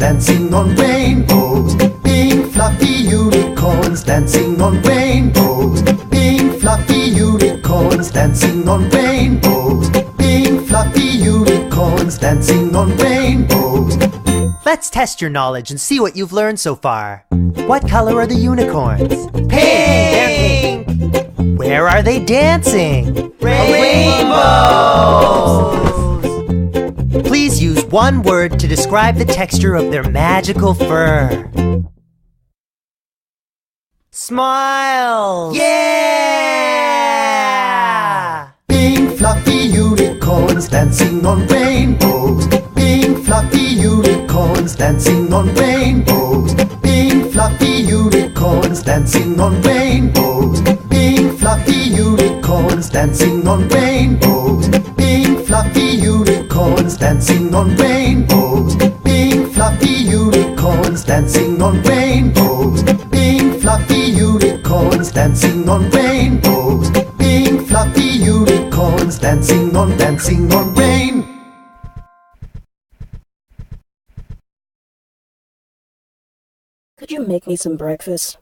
dancing on rainbows. Pink fluffy unicorns dancing on rainbows. Pink fluffy unicorns dancing on rainbows. Pink fluffy unicorns dancing on rainbows. Let's test your knowledge and see what you've learned so far. What color are the unicorns? Pink! They're pink! Where are they dancing? Rainbows! Please use one word to describe the texture of their magical fur. Smile! Yeah! Pink fluffy unicorns dancing on rainbows. Pink fluffy unicorns dancing on rainbows. Pink fluffy unicorns dancing on rainbows. Pink fluffy unicorns dancing on rainbows. Pink fluffy unicorns dancing on rainbows. Pink fluffy unicorns dancing on rainbows. Pink fluffy unicorns dancing on rainbows. Pink fluffy unicorns dancing on rain. Could you make me some breakfast?